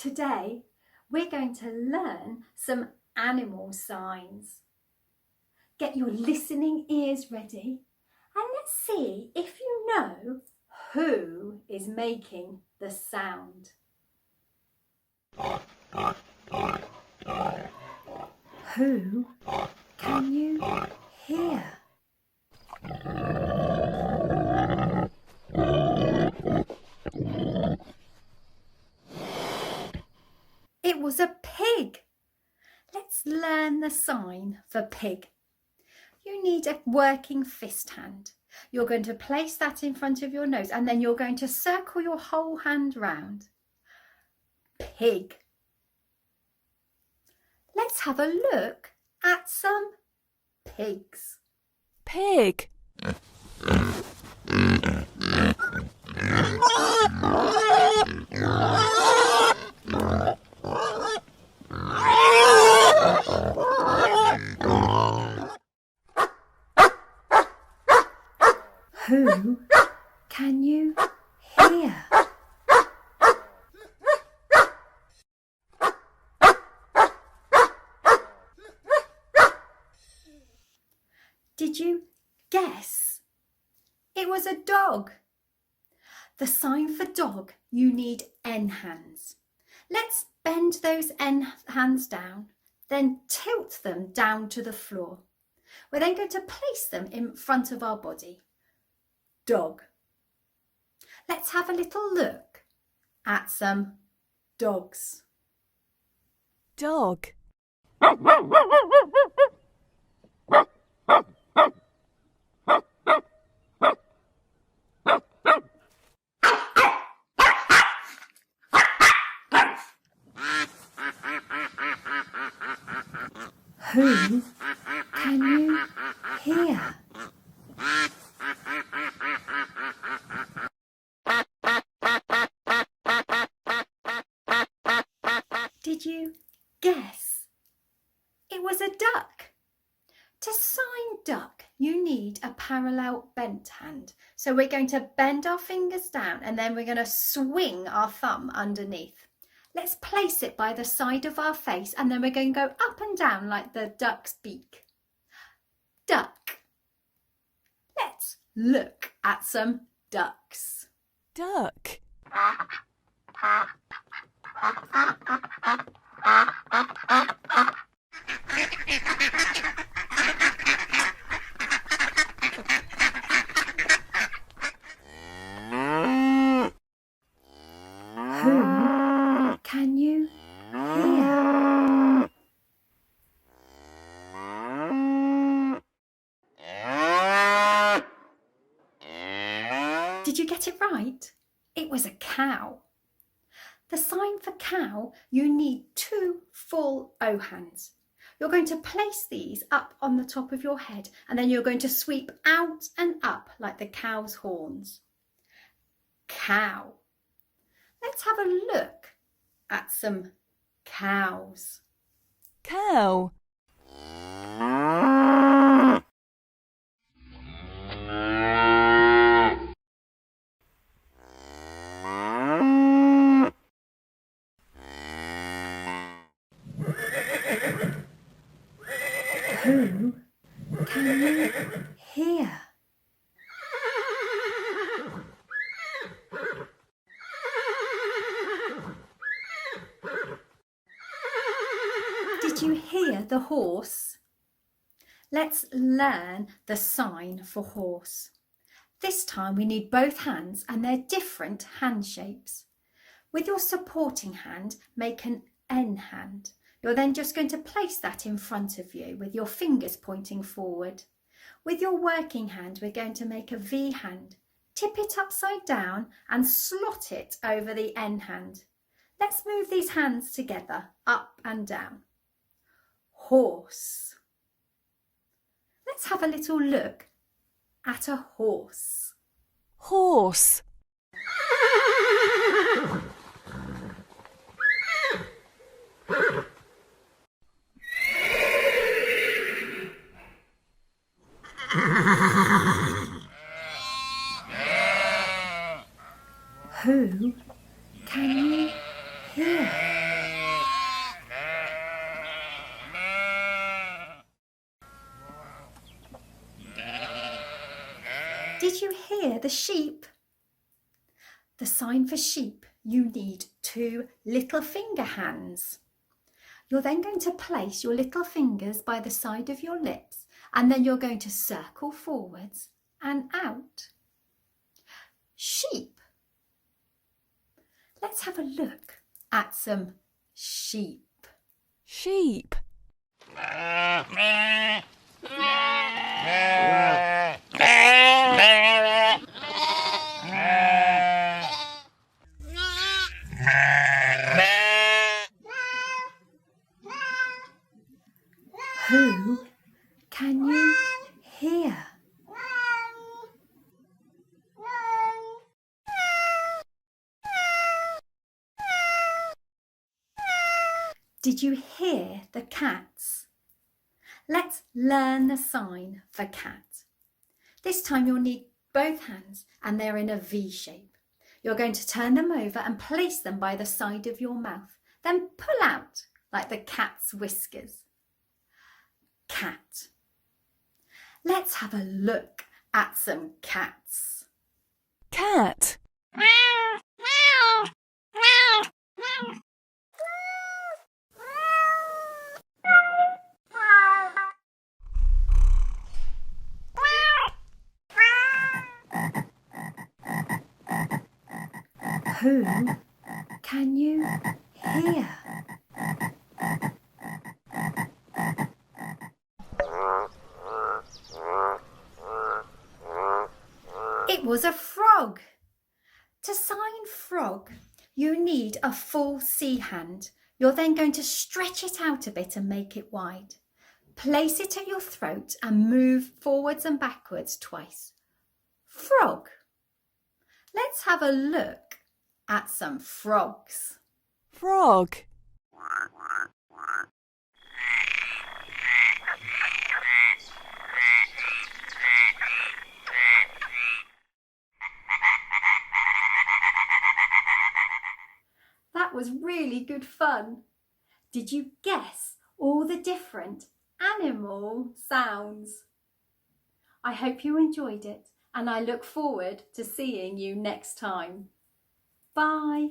Today, we're going to learn some animal signs. Get your listening ears ready and let's see if you know who is making the sound. Who can you hear? It was a pig. Let's learn the sign for pig. You need a working fist hand. You're going to place that in front of your nose and then you're going to circle your whole hand round. Pig. Let's have a look at some pigs. Pig. Who can you hear? Did you guess? It was a dog. The sign for dog, you need N hands. Let's bend those N hands down, then tilt them down to the floor. We're then going to place them in front of our body. Dog. Let's have a little look at some dogs. Dog. Who can you hear? Did you guess? It was a duck. To sign duck, you need a parallel bent hand. So we're going to bend our fingers down and then we're going to swing our thumb underneath. Let's place it by the side of our face and then we're going to go up and down like the duck's beak. Duck. Let's look at some ducks. Duck. Who can you hear? Did you get it right? It was a cow. The sign for cow, you need 2 full O hands. You're going to place these up on the top of your head and then you're going to sweep out and up like the cow's horns. Cow. Let's have a look at some cows. Cow. Who can you hear? Did you hear the horse? Let's learn the sign for horse. This time we need both hands and they're different hand shapes. With your supporting hand, make an N hand. You're then just going to place that in front of you with your fingers pointing forward. With your working hand, we're going to make a V hand. Tip it upside down and slot it over the N hand. Let's move these hands together, up and down. Horse. Let's have a little look at a horse. Horse. Who can you hear? Did you hear the sheep? The sign for sheep, you need 2 little finger hands. You're then going to place your little fingers by the side of your lips, and then you're going to circle forwards and out. Sheep. Let's have a look at some sheep. Sheep. Who can you hear? Did you hear the cats? Let's learn the sign for cat. This time you'll need both hands and they're in a V shape. You're going to turn them over and place them by the side of your mouth. Then pull out like the cat's whiskers. Cat. Let's have a look at some cats. Cat. Who can you hear? It was a frog. To sign frog, you need a full C hand. You're then going to stretch it out a bit and make it wide. Place it at your throat and move forwards and backwards twice. Frog. Let's have a look at some frogs. Frog. That was really good fun. Did you guess all the different animal sounds? I hope you enjoyed it and I look forward to seeing you next time. Bye.